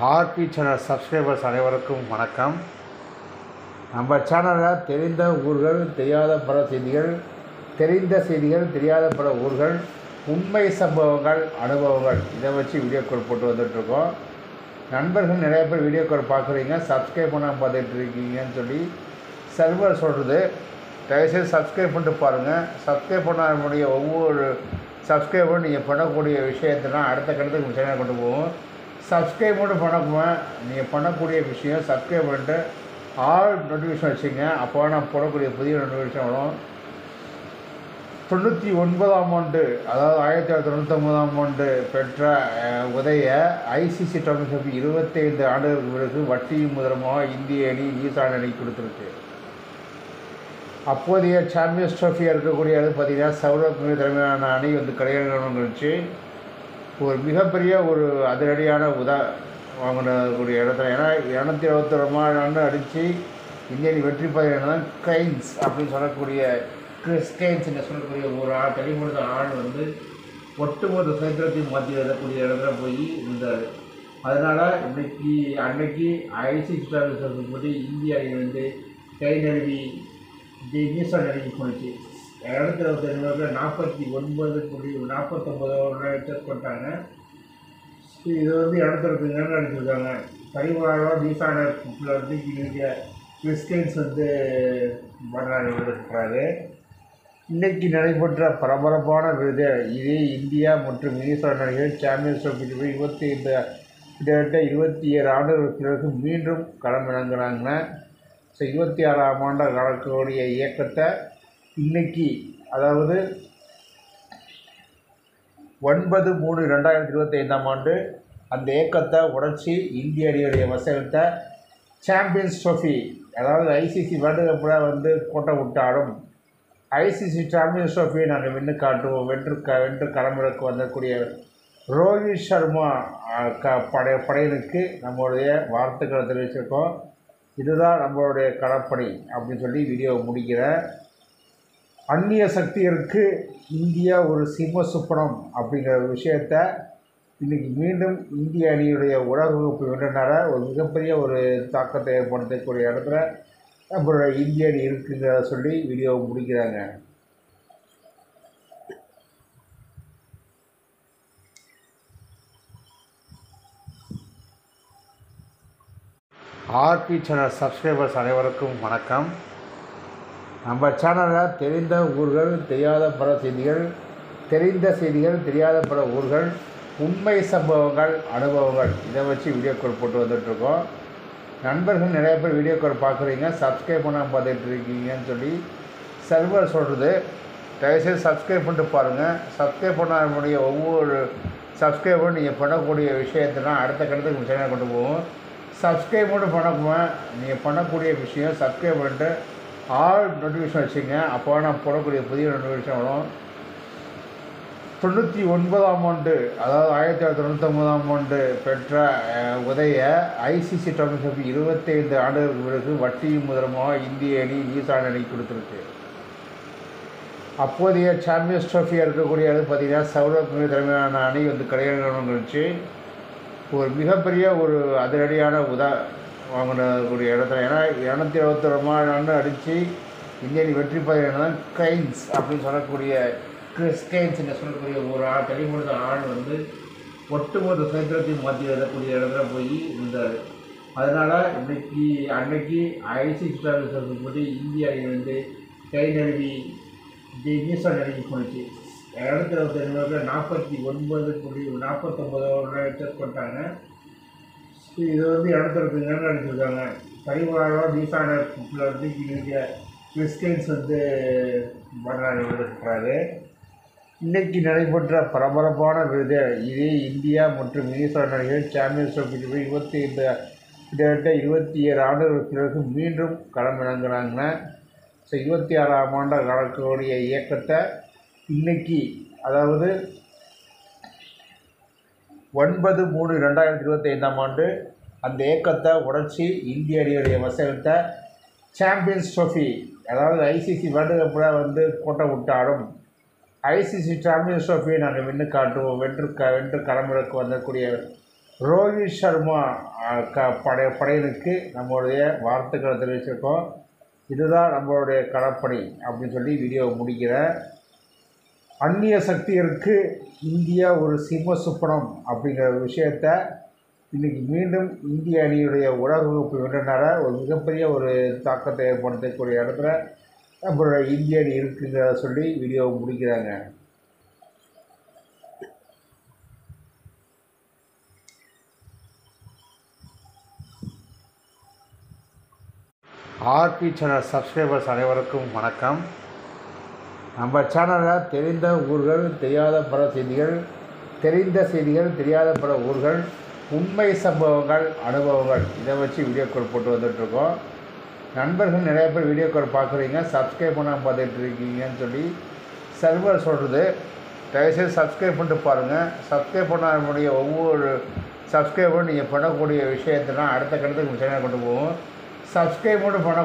RB channel subscribers அனைவருக்கும் வணக்கம். நம்ம சேனலில் தெரிந்த ஊர்கள், தெரியாத பல செய்திகள், தெரிந்த செய்திகள், தெரியாத பல ஊர்கள், உண்மை சம்பவங்கள், அனுபவங்கள், இதை வச்சு வீடியோக்கள் போட்டு வந்துட்டுருக்கோம். நண்பர்கள் நிறைய பேர் வீடியோக்கள் பார்க்குறீங்க, சப்ஸ்கிரைப் பண்ணாமல் பார்த்துட்டு இருக்கீங்கன்னு சொல்லி சர்வர் சொல்கிறது. தயவுசெய்து சப்ஸ்கிரைப் பண்ணிட்டு பாருங்கள். சப்ஸ்கிரைப் பண்ண ஒவ்வொரு சப்ஸ்கிரைபரும் நீங்கள் பண்ணக்கூடிய விஷயத்தெல்லாம் அடுத்த கட்டத்துக்கு உங்கள் சேனல் கொண்டு போகும். சப்ஸ்கிரைப் மட்டும் பண்ணக்குவேன், நீங்கள் பண்ணக்கூடிய விஷயம் சப்ஸ்கிரைப் பண்ணிட்டு ஆல் நோட்டிஃபிகேஷன் வச்சுங்க. அப்போ நான் போடக்கூடிய புதிய நோட்டிஃபிகேஷன் வரும். 99ஆம் ஆண்டு, அதாவது 1999ஆம் ஆண்டு பெற்ற உதய ஐசிசி சாம்பியன்ஷிப் 25 ஆண்டுகளுக்கு பிறகு வட்டியும் முதலமாக இந்திய அணி நியூசிலாந்து அணி கொடுத்துருக்கு. அப்போதைய சாம்பியன்ஸ் ட்ரோஃபியாக இருக்கக்கூடிய பார்த்திங்கன்னா சௌரவ் கங்குலி தலைமையிலான அணி கடையாளம் கழிச்சு ஒரு மிகப்பெரிய ஒரு அதிரடியான வாங்கினக்கூடிய இடத்துல, ஏன்னா 221 ரன் அடித்து இந்திய அணி வெற்றி பெற கைன்ஸ் அப்படின்னு சொல்லக்கூடிய கிறிஸ் கைன்ஸ் என்று சொல்லக்கூடிய ஒரு தனிமனித ஆள் ஒட்டுமொத்த சரித்திரத்தையும் மாற்றி எழுதக்கூடிய இடத்துல போய் இருந்தார். அதனால் அன்னைக்கு ஐசிசி சாம்பியன்ஷிப் போட்டு இந்திய அணி கை நழுவி நியூசிலாந்து அணிக்கு போயிடுச்சு. 222 49 டெஸ்ட் பண்ணிட்டாங்க. இது 220 ரன் அடிச்சிருக்காங்க. 13 நியூசிலாந்து கிறிஸ்கைன்ஸ் பண்ணுறாரு. இன்றைக்கி நடைபெற்ற பரபரப்பான விருது இதே இந்தியா மற்றும் நியூசிலாந்து அணிகள் சாம்பியன்ஸ் ட்ரோஃபி 27 ஆண்டுகளுக்கு பிறகு மீண்டும் களமிறங்குறாங்க. 26ஆம் ஆண்டு நடக்கக்கூடிய இயக்கத்தை இன்னைக்கு, அதாவது 9/3/2025ஆம் ஆண்டு அந்த இயக்கத்தை உடச்சி இந்திய அணியுடைய வசத்தை சாம்பியன்ஸ் ட்ரோஃபி, அதாவது ஐசிசி வேர்ல்டு கப்பில் கோட்டை விட்டாலும் ஐசிசி சாம்பியன்ஸ் ட்ரோஃபியை நாங்கள் வென்று காட்டுவோம். வென்று களமிறக்க வந்தக்கூடிய ரோஹித் சர்மா படையினருக்கு நம்மளுடைய வாழ்த்துக்களை தெரிவிச்சிருக்கோம். இதுதான் நம்மளுடைய களப்பணி அப்படின்னு சொல்லி வீடியோவை முடிக்கிறேன். அந்நிய சக்திகளுக்கு இந்தியா ஒரு சிம்ம சுப்பனம் அப்படிங்கிற விஷயத்தை இன்றைக்கி மீண்டும் இந்திய அணியுடைய உலகக்கோப்பை வென்றனால ஒரு மிகப்பெரிய ஒரு தாக்கத்தை ஏற்படுத்தக்கூடிய இடத்துல நம்மளோட இந்திய அணி இருக்குங்கிறத சொல்லி வீடியோவை முடிக்கிறாங்க. ஆர்பி சேனல் சப்ஸ்கிரைபர்ஸ் அனைவருக்கும் வணக்கம். நம்ம சேனலில் தெரிந்த ஊர்கள், தெரியாத பல செய்திகள், தெரிந்த செய்திகள், தெரியாத பல ஊர்கள், உண்மை சம்பவங்கள், அனுபவங்கள், இதை வச்சு வீடியோக்கள் போட்டு வந்துட்டுருக்கோம். நண்பர்கள் நிறைய பேர் வீடியோக்கள் பார்க்குறீங்க, சப்ஸ்கிரைப் பண்ணாமல் பார்த்துட்டு இருக்கீங்கன்னு சொல்லி சர்வர் சொல்கிறது. தயவுசெய்து சப்ஸ்கிரைப் பண்ணிட்டு பாருங்கள். சப்ஸ்கிரைப் பண்ண ஒவ்வொரு சப்ஸ்கிரைபரும் நீங்கள் பண்ணக்கூடிய விஷயத்தெல்லாம் அடுத்த கட்டத்துக்கு உங்கள் சேனல் கொண்டு போகும். சப்ஸ்கிரைப் மட்டும் பண்ணக்குவேன், நீங்கள் பண்ணக்கூடிய விஷயம் சப்ஸ்கிரைப் பண்ணிட்டு ஆல் நோட்டிஃபிகேஷன் வச்சுங்க. அப்போ நான் போடக்கூடிய புதிய நோட்டிஃபிகேஷன் வரும். 99ஆம் ஆண்டு, அதாவது 1999ஆம் ஆண்டு பெற்ற உதய ஐசிசி சாம்பியன்ஷிப் 25 ஆண்டுகளுக்கு பிறகு வட்டியும் முதலமாக இந்திய அணி நியூசிலாந்து அணி கொடுத்துருக்கு. அப்போதைய சாம்பியன்ஸ் ட்ரோஃபியாக இருக்கக்கூடிய பார்த்திங்கன்னா சௌரவ் கங்குலி தலைமையிலான அணி கடையாளம் கழிச்சு ஒரு மிகப்பெரிய ஒரு அதிரடியான வாங்கினக்கூடிய இடத்துல, ஏன்னா 221 ரன் அடித்து இந்திய அணி வெற்றி பெற கைன்ஸ் அப்படின்னு சொல்லக்கூடிய கிறிஸ் கைன்ஸ் என்று சொல்லக்கூடிய ஒரு தனிமனித ஆள் ஒட்டுமொத்த சரித்திரத்தையும் மாற்றி எழுதக்கூடிய இடத்துல போய் இருந்தார். அதனால் அன்னைக்கு ஐசிசி சாம்பியன்ஷிப் போட்டு இந்திய அணி கை நழுவி நியூசிலாந்து அணிக்கு போயிடுச்சு. 222 49 டெஸ்ட் பண்ணிட்டாங்க. இது 220 ரன் அடிச்சிருக்காங்க. 13 நியூசிலாந்து கிறிஸ்கைன்ஸ் பண்ணுறாரு. இன்றைக்கி நடைபெற்ற பரபரப்பான விருது இதே இந்தியா மற்றும் நியூசிலாந்து அணிகள் சாம்பியன்ஸ் ட்ரோஃபி 27 ஆண்டுகளுக்கு பிறகு மீண்டும் களமிறங்குறாங்க. 26ஆம் ஆண்டு நடக்கக்கூடிய இயக்கத்தை இன்னைக்கு, அதாவது 9/3/2025ஆம் ஆண்டு அந்த இயக்கத்தை உடச்சி இந்திய அணியுடைய வசத்தை சாம்பியன்ஸ் ட்ரோஃபி, அதாவது ஐசிசி வேர்ல்டு கப்பில் கோட்டை விட்டாலும் ஐசிசி சாம்பியன்ஸ் ட்ரோஃபியை நாங்கள் வென்று காட்டுவோம். வென்று களமிறக்க வந்தக்கூடிய ரோஹித் சர்மா படையனுக்கு நம்மளுடைய வாழ்த்துக்களை தெரிவிச்சிருக்கோம். இதுதான் நம்மளுடைய கடற்படை அப்படின்னு சொல்லி வீடியோவை முடிக்கிறேன். அந்நிய சக்திகளுக்கு இந்தியா ஒரு சிம்ம சுப்பனம் அப்படிங்கிற விஷயத்த இன்றைக்கி மீண்டும் இந்திய அணியுடைய உலகக்கோப்பை வென்றனால ஒரு மிகப்பெரிய ஒரு தாக்கத்தை ஏற்படுத்தக்கூடிய இடத்துல நம்மளோட இந்திய அணி இருக்குங்கிறத சொல்லி வீடியோவை முடிக்கிறாங்க. ஆர்பி சேனல் சப்ஸ்கிரைபர்ஸ் அனைவருக்கும் வணக்கம். நம்ம சேனலில் தெரிந்த ஊர்கள், தெரியாத பல செய்திகள், தெரிந்த செய்திகள், தெரியாத பல ஊர்கள், உண்மை சம்பவங்கள், அனுபவங்கள் இதை வச்சு வீடியோக்கள் போட்டு வந்துட்டுருக்கோம். நண்பர்கள் நிறைய பேர் வீடியோக்கள் பார்க்குறீங்க, சப்ஸ்கிரைப் பண்ணாமல் பார்த்துட்டு இருக்கீங்கன்னு சொல்லி சர்வர் சொல்கிறது. தயவுசெய்து சப்ஸ்கிரைப் பண்ணிட்டு பாருங்கள். சப்ஸ்கிரைப் பண்ணக்கூடிய ஒவ்வொரு சப்ஸ்கிரைபரும் நீங்கள் பண்ணக்கூடிய விஷயத்தெல்லாம் அடுத்த கட்டத்துக்கு சேனல் கொண்டு போவோம். சப்ஸ்கிரைப் மட்டும் பண்ண